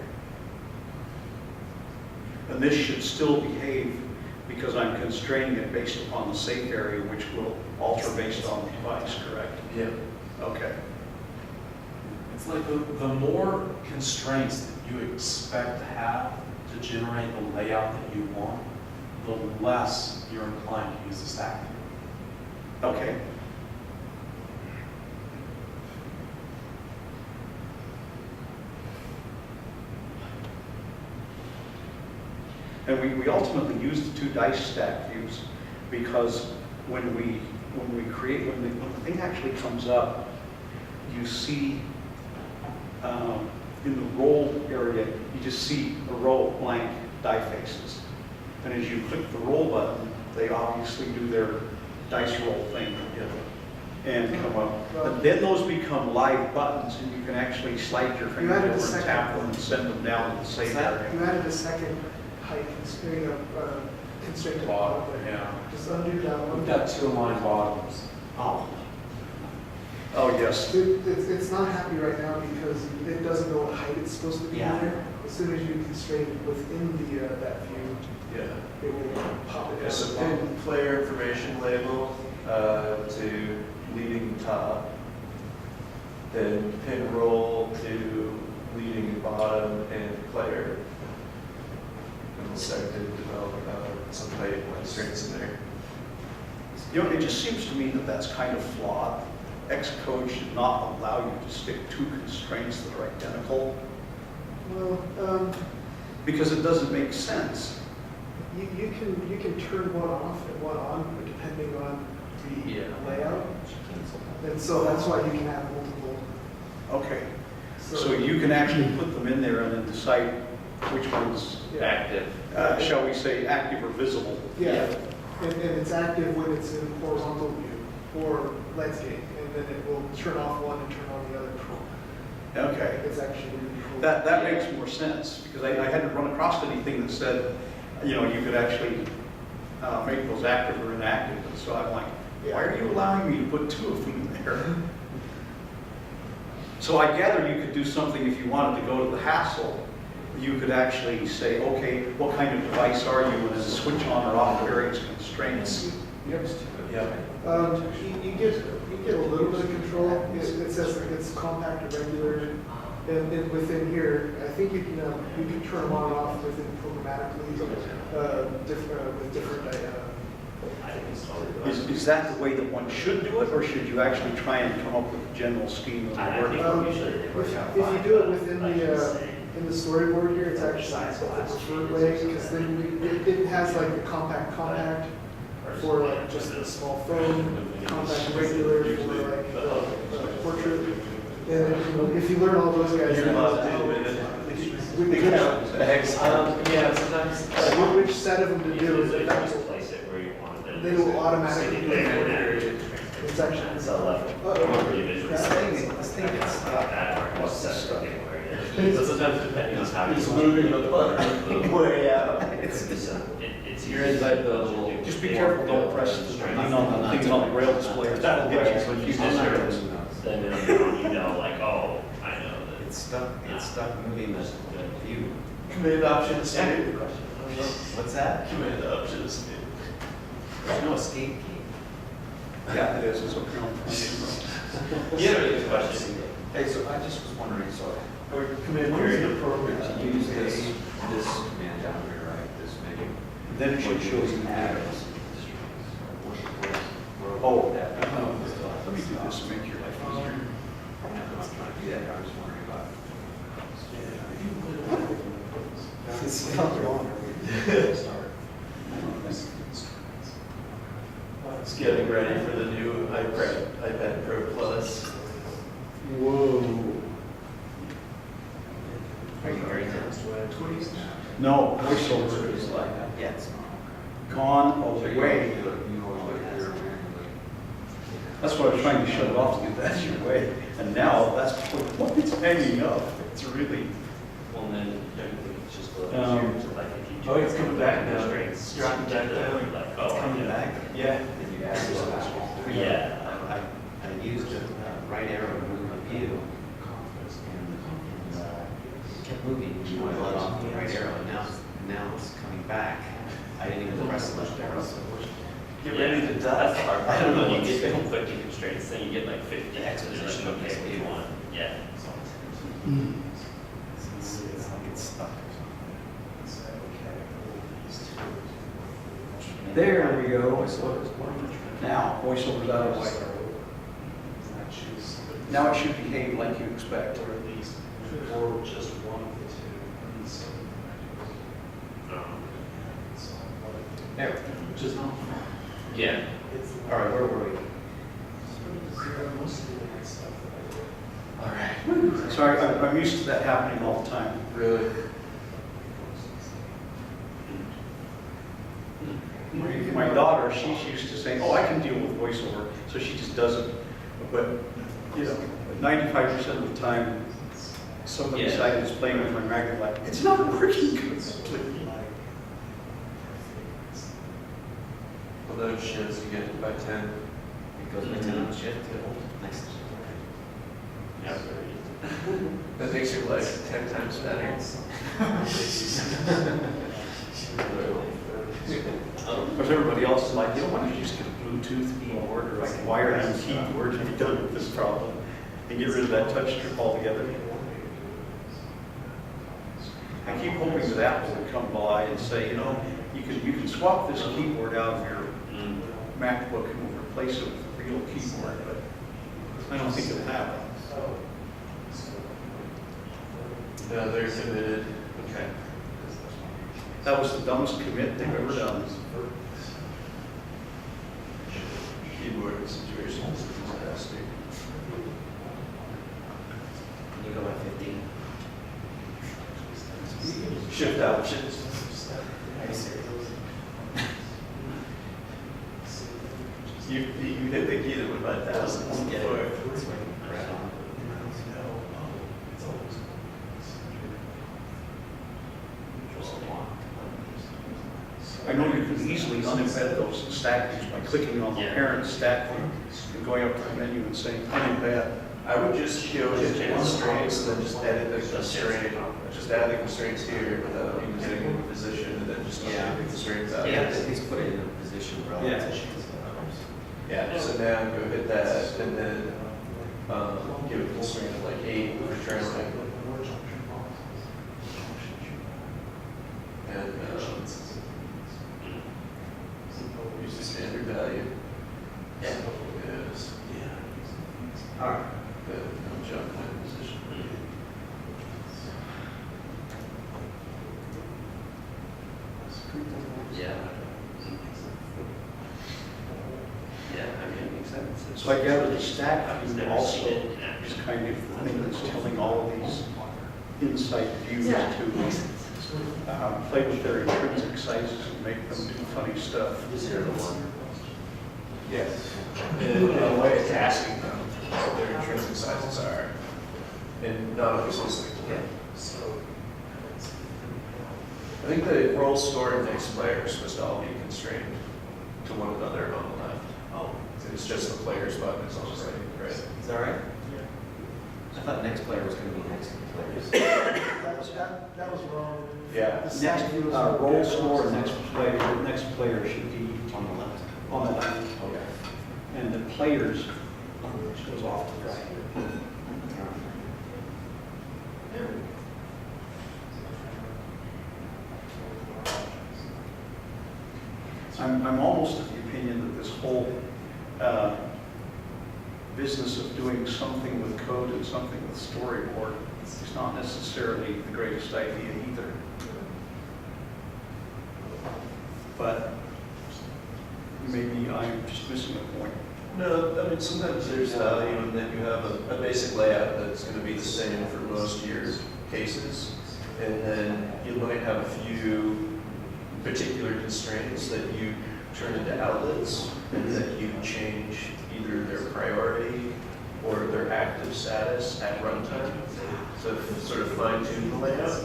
And this should still behave because I'm constraining it based upon the safe area, which will alter based on the device, correct? Yeah. Okay. It's like the more constraints that you expect to have to generate the layout that you want, the less you're inclined to use the stack view. Okay. And we ultimately use the two dice stack views because when the thing actually comes up, you see in the roll area, you just see a row of blank die faces. And as you click the roll button, they obviously do their dice roll thing and come up. But then those become live buttons and you can actually slide your finger added over the and second tap them one. and send them down to the same area. You added a second height constraint at the bottom there. Yeah. Just undo that one. We've got two aligned bottoms. Oh, Oh, yes. It's not happy right now because it doesn't know what height it's supposed to be Yeah. there. As soon as you constrain it within that view, Yeah. it will pop it Okay, down. so pin player information label to leading top, then pin roll to leading bottom and player. And we'll start to develop some height constraints in there. You know, it just seems to me that that's kind of flawed. Xcode should not allow you to stick two constraints that are identical Well, because it doesn't make sense. you can turn one off and one on depending on the layout. And so that's why you can have multiple. Okay, so you can actually put them in there and then decide which one's, Active. shall we say, active or visible. Yeah, and it's active when it's in horizontal view or landscape, and then it will turn off one and turn on the other. Okay, It's actually really cool. that makes more sense because I hadn't run across anything that said, you know, you could actually make those active or inactive. And so I'm like, why are you allowing me to put two of them in there? So I gather you could do something if you wanted to go to the hassle. You could actually say, okay, what kind of device are you, and then switch on or off the various constraints. Yeah. You get a little bit of control. It says that it's compact or regular, and within here, I think you can turn them on and off within programmatically, with different. Is that the way that one should do it, or should you actually try and come up with a general scheme of I working? think usually they work out If you fine. do it within in the storyboard here, it's actually the preferred way because then it has like the compact for like just a small phone, compact regular for like portrait. And if you learn all those guys, You're allowed to do it. Yeah, sometimes. which set of them to do is Usually that just place it where you want it. they will automatically do it. It's actually It's a level. Pretty visual. this thing gets stuck. That part was set up where it is. But sometimes depending on how He's you. moving the button. Way out. It's You're inside the little. Just be careful, don't press the thing on the braille display. That'll get you confused. Then you know, like, oh, I know that. It's stuck moving the view. Command option escape. What's that? Command option escape. There's no escape key. Yeah, it is. It's okay. You have any question? Hey, so I just was wondering, so Or command period appropriate. to use this command down here, right, this menu. Then it should show you address. Oh, Let me do this to make your life easier. I'm not trying to do that, I was wondering about. It's not wrong. It's getting ready for the new iPad Pro Plus. Whoa. Are you hearing that? No, voiceover is like Yeah, it's gone not. away. That's what I was trying to shut it off to get that your way. And now that's what it's hanging up. It's really. Well, then, don't you think it's just a little easier to like, if you do. Oh, it's coming back now. Constraints, It's dropping back down. Like, oh, Coming yeah. back. Yeah. Then you add this last one. Yeah. I used a right arrow to move my view. And kept moving, you know, I let off the right arrow, and now it's coming back. I didn't even press the left arrow, so. Get ready to die. That's the hard part. I don't know, you get conflicting constraints, then you get like 50. The exposition and of you're like, okay, what do you this want? Yeah. It's like it's stuck or something. There we go. Voiceover is working. Now, voiceover's out of the way. Now it should behave like you expect. Or at least, or just one of the two. There. Which is not. Yeah. All right, where were we? All right. Sorry, I'm used to that happening all the time. Really? My daughter, she's used to saying, oh, I can deal with voiceover, so she just does it. But, you know, 95% of the time, somebody Yeah. beside is playing with my magnet like, it's not working good. Well, those shifts you get by 10. It goes by 10 on shift. Next. Yeah, very easy. That makes your life 10 times better. Because everybody else is like, you know, why don't you just get a Bluetooth keyboard or like a wired keyboard and be done with this problem and get rid of that touch strip altogether. I keep hoping that Apple would come by and say, you know, you can swap this keyboard out of your MacBook and we'll replace it with a real keyboard, but I don't think it'll happen. No, they're committed. Okay. That was the dumbest commit they've ever done. Keyboard situation is a disaster. You go by 15. Shift out, shift. Are you serious? You hit the key that went by thousands Yeah. before. It's like right on. I know you can easily unembed those stack views by clicking on the Yeah. parent stack view and going up to the menu and saying unembed. I would just go hit the constraints and then just edit the constraint. Just add the constraints here without using the position and then just Yeah. update the constraint value. Yeah, he's put it in a position relative to. Yeah, so now go hit that and then give it a constraint of like 8 for trailing. And use the standard value. Yeah. Yes. All right. Good, no jump in position. Yeah. Yeah, I mean, it makes sense. So I gather the stack I've view never also seen it in is action. kind of the thing that's telling all of these insight views to play with their intrinsic sizes and make them do funny stuff. Yes. In a way, it's asking them what their intrinsic sizes are, and not always listening to them. I think the role store and next player are supposed to all be constrained to one another on the left. Oh, It's just the player's button is on the right. is that right? I thought next player was going to be next to the players. That was wrong. Yeah. The stack Next, view was roll score, next player should be On the left. on the left, Okay. and the players goes off to the right. I'm almost of the opinion that this whole business of doing something with code and something with storyboard is not necessarily the greatest idea either. But maybe I'm just missing a point. No, I mean, sometimes there's value in that you have a basic layout that's going to be the same for most of your cases. And then you might have a few particular constraints that you turn into outlets and that you change either their priority or their active status at runtime. So sort of fine tune the layout.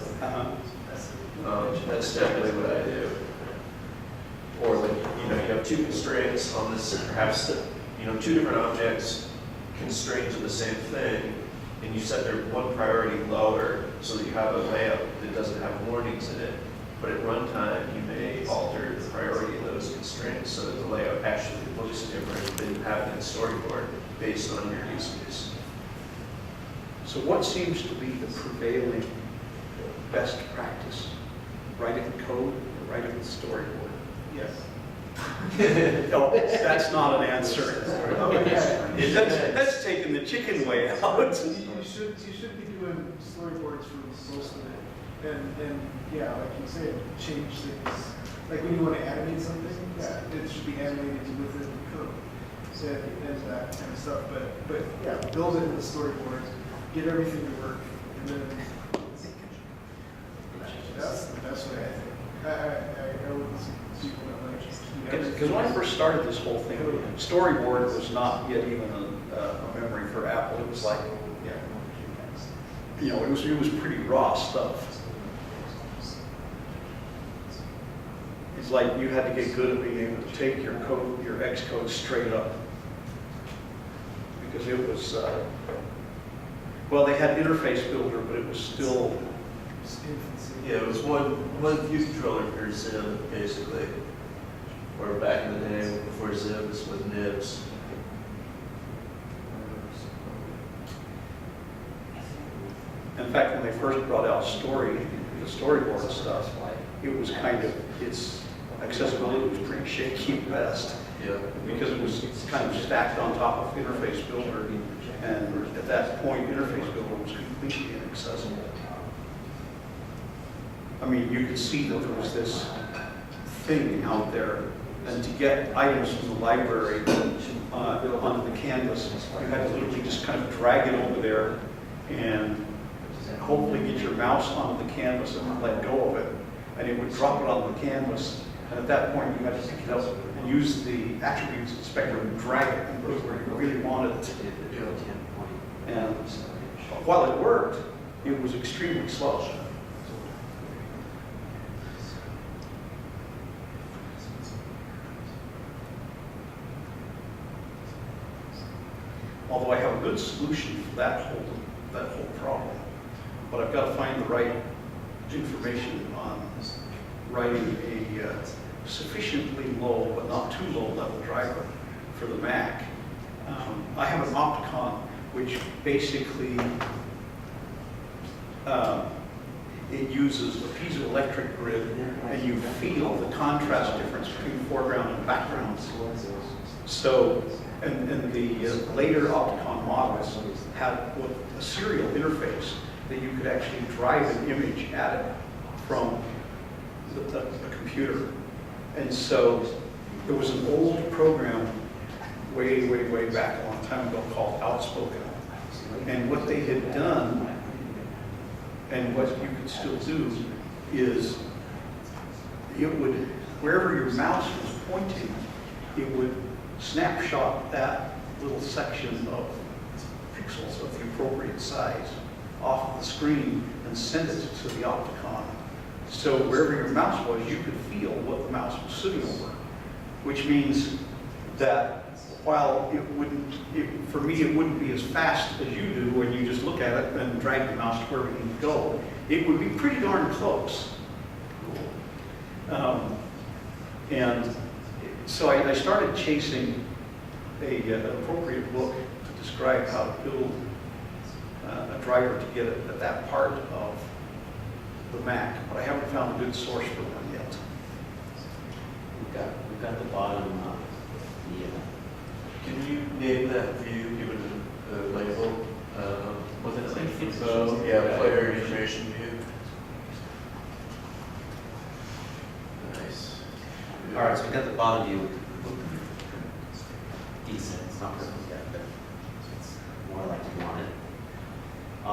That's definitely what I do. Or like, you have two constraints on this, perhaps, two different objects constrained to the same thing, and you set their one priority lower so that you have a layout that doesn't have warnings in it. But at runtime, you may alter the priority of those constraints so that the layout actually looks different than you have in storyboard based on your use case. So what seems to be the prevailing best practice? Writing the code or writing the storyboard? Yes. No, that's not an answer. Okay. That's taking the chicken way out. You should be doing storyboards for most of it. And yeah, like you said, change things. Like when you want to animate something, yeah, it should be animated within the code. So, and that kind of stuff. But yeah, build it in the storyboard, get everything to work, and then that's the best way, I think. I would listen to people that like just keep everything. Because when I first started this whole thing, storyboard was not yet even a memory for Apple. It was like, you know, it was pretty raw stuff. It's like you had to get good at being able to take your code, your Xcode straight up. Because it was, well, they had interface builder, but it was still, Just infancy. Yeah, it was one view controller per zib, basically. Or back in the day, before zibs with nibs. in fact, when they first brought out the storyboard stuff, it was kind of, its accessibility was pretty shaky at best. Yeah. Because it was kind of stacked on top of interface builder, and at that point, interface builder was completely inaccessible. I mean, you could see that there was this thing out there, and to get items from the library onto the canvas, you had to literally just kind of drag it over there and hopefully get your mouse onto the canvas and let go of it, and it would drop it on the canvas. And at that point, you had to pick it up and use the attributes inspector and drag it and put it where you really wanted it. And while it worked, it was extremely slow. Although I have a good solution for that whole problem, but I've got to find the right information on writing a sufficiently low, but not too low level driver for the Mac. I have an Opticon, which basically it uses a piezoelectric grid, and you feel the contrast difference between foreground and background. So, and the later Opticon models had a serial interface that you could actually drive an image at it from the computer. And so there was an old program way, way, way back a long time ago called Outspoken. And what they had done, and what you could still do, is it would, wherever your mouse was pointing, it would snapshot that little section of pixels of the appropriate size off of the screen and send it to the Opticon. So wherever your mouse was, you could feel what the mouse was sitting over, which means that while it wouldn't, for me, it wouldn't be as fast as you do when you just look at it and drag the mouse to where we need to go, it would be pretty darn close. And so I started chasing an appropriate book to describe how to build a driver to get at that part of the Mac, but I haven't found a good source for one yet. We've got the bottom, Can you name that view, give it a label? Was it like Info, yeah, player information view. Nice. all right, so we got the bottom view. Decent, it's not perfect yet, but it's more like you want it. Do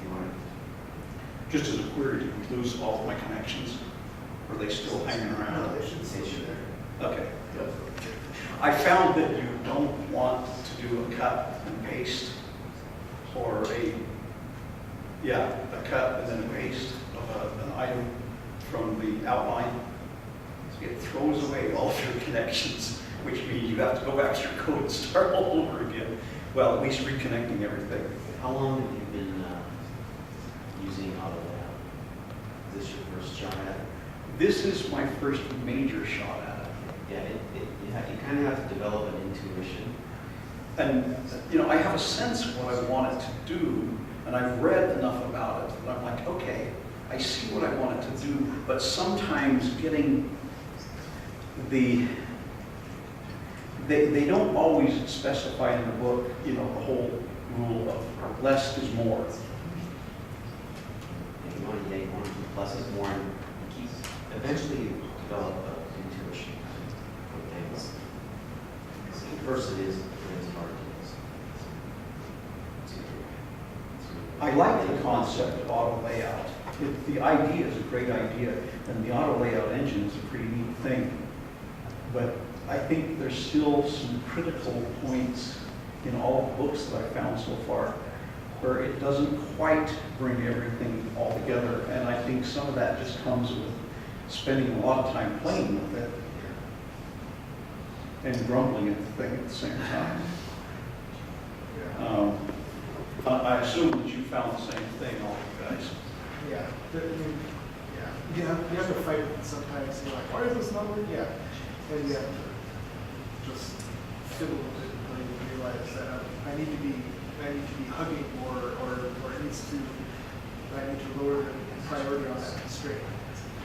you want to? Just as a query, did we lose all of my connections? Are they still hanging around? No, they should stay there. Okay. I found that you don't want to do a cut and paste or a cut and then a paste of an item from the outline. It throws away all of your connections, which means you have to go back to your code and start all over again. Well, at least reconnecting everything. How long have you been using AutoLayout? Is this your first shot at it? This is my first major shot at it. Yeah, you kind of have to develop an intuition. And, you know, I have a sense of what I want it to do, and I've read enough about it, that I'm like, okay, I see what I want it to do, but sometimes getting they don't always specify in the book, you know, the whole rule of less is more. You want to keep less is more, and keep, eventually you develop an intuition for things. So first it is hard to I like the concept of auto layout. The idea is a great idea, and the auto layout engine is a pretty neat thing. But I think there's still some critical points in all the books that I've found so far where it doesn't quite bring everything all together. And I think some of that just comes with spending a lot of time playing with it and grumbling at the thing at the same time. I assume that you found the same thing, all you guys. Yeah, I mean, yeah, you have to fight with it sometimes, you're like, why is this not working? Yeah, and you have to just fiddle with it until you realize that I need to be hugging or it needs to, I need to lower the priority on that constraint.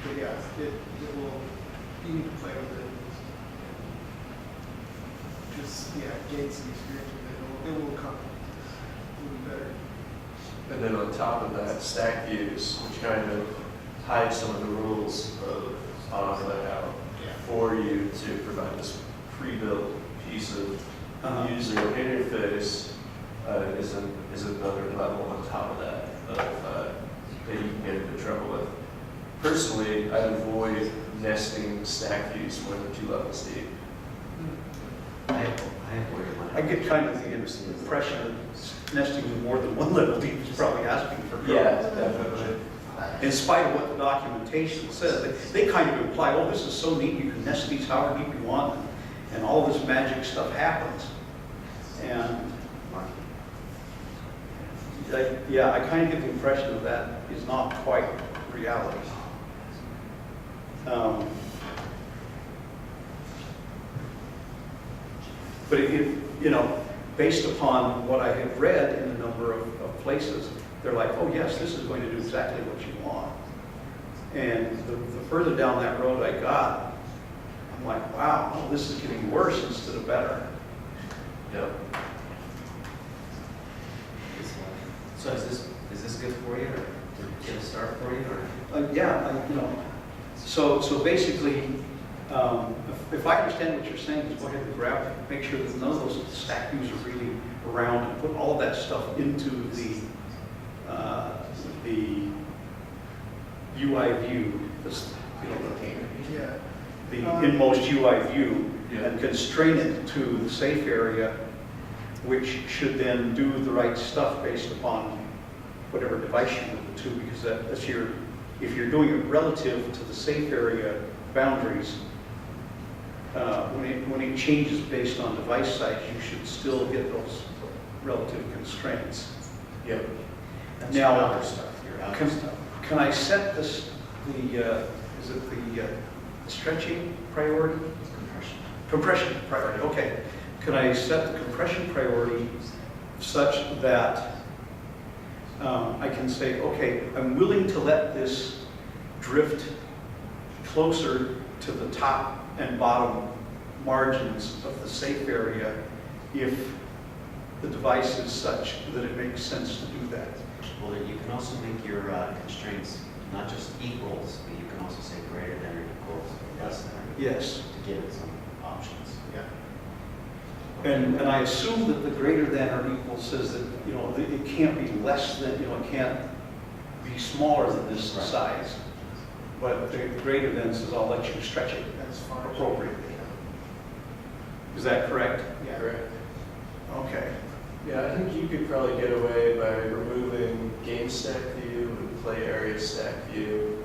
But yeah, it will, you need to play with it. Just, yeah, gain some experience with it, it will come, it will be better. And then on top of that, stack views, which kind of hide some of the rules of auto layout for you to provide this pre-built piece of user interface is another level on top of that that you can get into trouble with. Personally, I avoid nesting stack views more than 2 levels deep. I avoided one. I get kind of the impression that nesting with more than 1 level deep is probably asking for trouble. Yeah, definitely. In spite of what the documentation says, they kind of imply, oh, this is so neat, you can nest these however deep you want, and all this magic stuff happens. And yeah, I kind of get the impression that that is not quite reality. But if you know, based upon what I have read in a number of places, they're like, oh yes, this is going to do exactly what you want. And the further down that road I got, I'm like, wow, oh, this is getting worse instead of better. Yep. So is this good for you, or to get a start for you, or? You know, so basically, if I understand what you're saying, is go ahead and grab it, make sure that none of those stack views are really around, and put all of that stuff into the UI view, the inmost UI view, and constrain it to the safe area, which should then do the right stuff based upon whatever device you move it to, because that's if you're doing it relative to the safe area boundaries, when it changes based on device size, you should still get those relative constraints. Yep. That's Now, your outer stuff, your outer stuff. Can I set is it the stretching priority? Compression priority, okay. Can I set the compression priority such that I can say, okay, I'm willing to let this drift closer to the top and bottom margins of the safe area if the device is such that it makes sense to do that. Well, then you can also make your constraints not just equals, but you can also say greater than or equals or less than. Yes. To give it some options. Yeah. And I assume that the greater than or equal says that, you know, it can't be less than, you know, it can't be smaller than this size. But the greater than says, I'll let you stretch it That's fine. appropriately. Is that correct? Yeah. Correct. Okay. Yeah, I think you could probably get away by removing game stack view and play area stack view.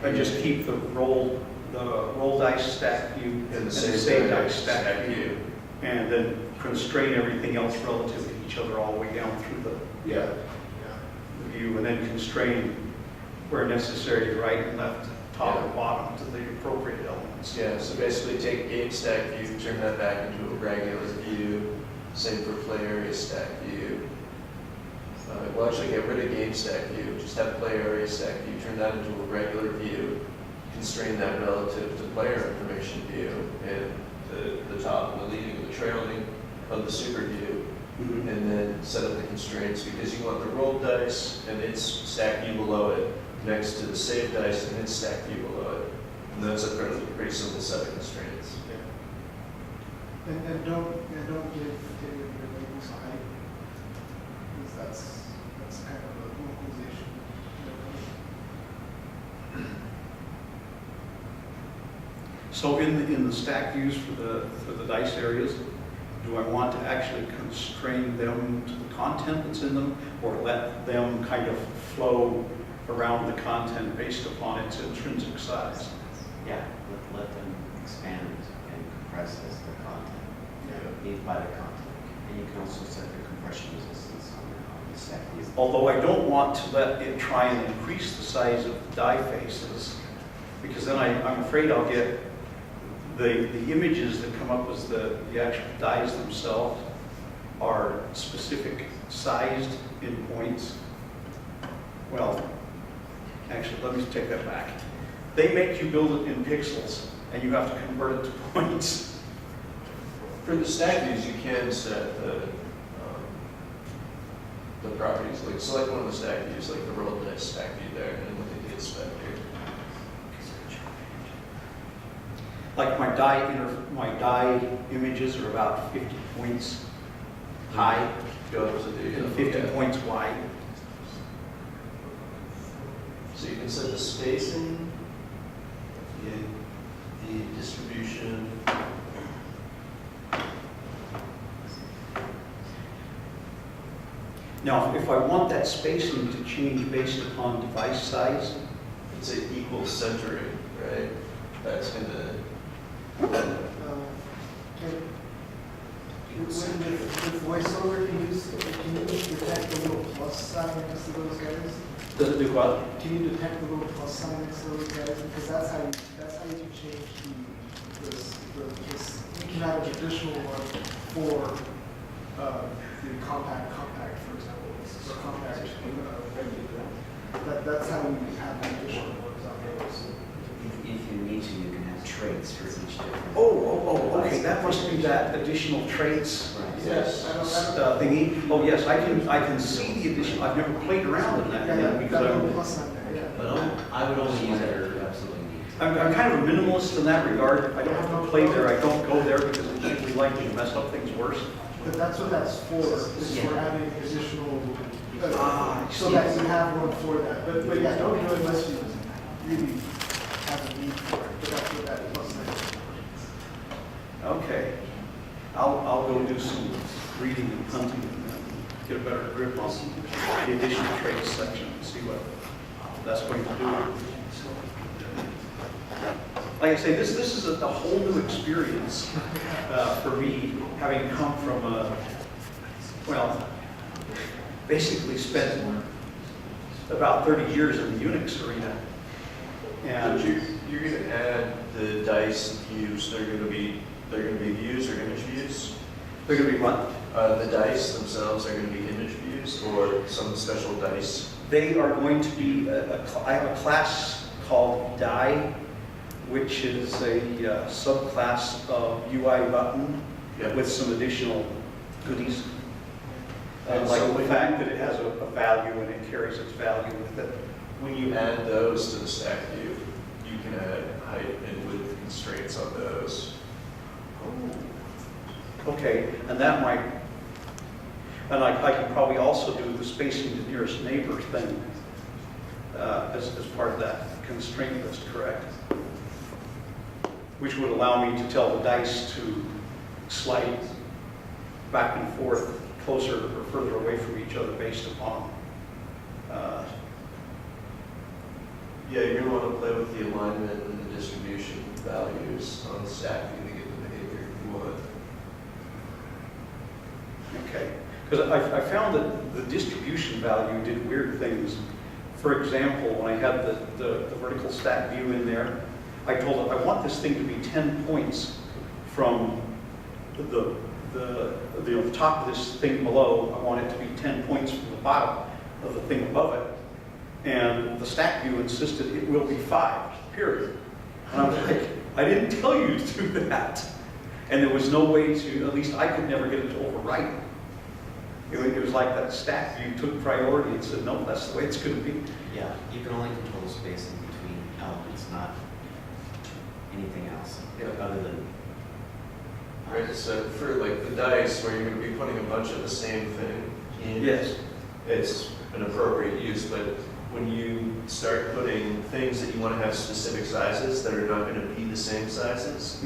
I just keep the roll dice stack view And the save same dice stack view, and then constrain everything else relative to each other all the way down through the Yeah. view, and then constrain where necessary, right and left, top and bottom to the appropriate elements. Yeah, so basically take game stack view, turn that back into a regular view. Same for play area stack view. We'll actually get rid of game stack view, just have play area stack view, turn that into a regular view. constrain that relative to player information view and the top and the leading and the trailing of the super view. And then set up the constraints because you want the rolled dice and its stack view below it next to the saved dice and its stack view below it. And that's a pretty simple set of constraints. And don't give any of your labels a height, because that's kind of a localization. So in the stack views for the dice areas, do I want to actually constrain them to the content that's in them, or let them kind of flow around the content based upon its intrinsic size? Yeah, let them expand and compress as the content, need by the content. And you can also set the compression resistance on the stack view. Although I don't want to let it try and increase the size of the die faces, because then I'm afraid I'll get the images that come up as the actual dies themselves are specific sized in points. Well, actually, let me take that back. They make you build it in pixels, and you have to convert it to points. For the stack views, you can set the properties, like select one of the stack views, like the rolled dice stack view there, and look at the inspect here. Like my die images are about 50 points high Go up to the and 50 yeah. points wide. So you can set the spacing, the distribution. Now, if I want that spacing to change based upon device size, It's an equal centering, right? That's gonna. With voiceover, can you detect the little plus sign next to those guys? does it do what? Can you detect the little plus sign next to those guys? Because that's how you can change this. You can add an additional one for the compact, for example. This is a compact regular. That's how you have an additional ones on those. If you need to, you can have traits for each different. Okay, that must be that additional traits Right. Yes. thingy. Oh, yes, I can see the additional, I've never played around in that yet because That little I'm, plus sign there, yeah. But I would only use it if you absolutely need to. I'm kind of a minimalist in that regard. I don't have to play there, I don't go there because it's usually likely to mess up things worse. But that's what that's for, is for having additional, I so see. that you have one for that. But yeah, don't do it unless you really have a need for it, but that's what that plus sign is. Okay. I'll go do some reading and hunting and get a better grip on the additional traits section and see what that's going to do. Like I say, this is a whole new experience for me, having come from basically spent about 30 years in the Unix arena. But And you're gonna add the dice views, they're gonna be views or image views? they're going to be what? The dice themselves are gonna be image views or some special dice? They are going to be, I have a class called Die, which is a subclass of UI button Yeah. with some additional goodies. And Like so the when fact that it has a value and it carries its value with it. When you add those to the stack view, you can add height and width constraints on those. Okay, and that might, and I can probably also do the spacing to nearest neighbor thing as part of that constraint list, correct? Which would allow me to tell the dice to slide back and forth closer or further away from each other based upon, Yeah, you're gonna wanna play with the alignment and the distribution values on the stack view to get the behavior you want. okay. Because I found that the distribution value did weird things. For example, when I had the vertical stack view in there, I told it, I want this thing to be 10 points from the top of this thing below. I want it to be 10 points from the bottom of the thing above it. And the stack view insisted it will be 5, period. And I'm like, I didn't tell you to do that. And there was no way to, at least I could never get it to overwrite. It was like that stack view took priority and said, no, that's the way it's going to be. Yeah, you can only control spacing between elements, not anything else, other than. Right, so for like the dice, where you're gonna be putting a bunch of the same thing in. Yes. It's an appropriate use, but when you start putting things that you want to have specific sizes that are not going to be the same sizes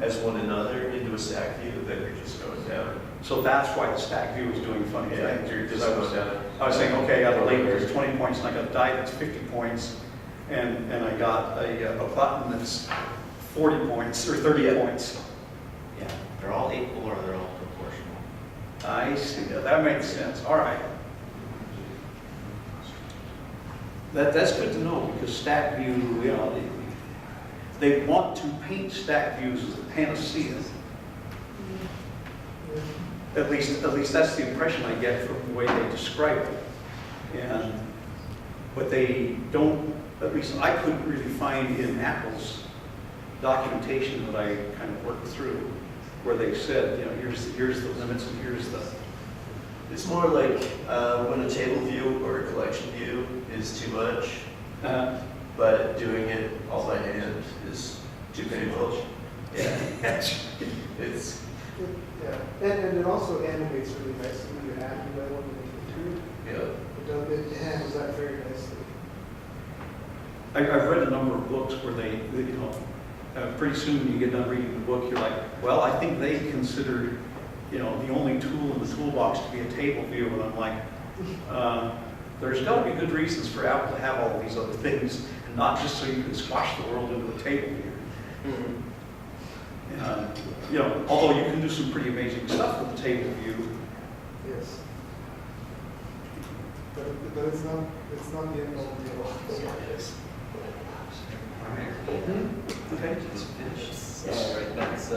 as one another into a stack view, then you're just going down. So that's why the stack view was doing funny Yeah, things. you're just Because going down. I was saying, okay, I got a label that's 20 points, and I got a die that's 50 points, and I got a button that's 40 points or 30 points. Yeah, they're all equal or they're all proportional. I see, that makes sense, all right. That's good to know, because stack view, you know, they want to paint stack views as a panacea. At least that's the impression I get from the way they describe it. But they don't, at least I couldn't really find in Apple's documentation that I kind of worked through, where they said, you know, here's the limits and here's the. It's more like when a table view or a collection view is too much, but doing it all by hand is too painful. Yeah. It's, Yeah, and it also animates really nicely when you add new element into it. yeah. It handles that very nicely. I've read a number of books where you know, pretty soon when you get done reading the book, you're like, well, I think they consider, you know, the only tool in the toolbox to be a table view, and I'm like, there's got to be good reasons for Apple to have all these other things, and not just so you can squash the world into a table view. You know, although you can do some pretty amazing stuff with the table view. Yes. But it's not the end all be all. Yes. All right. Okay. Just finish. All right, that's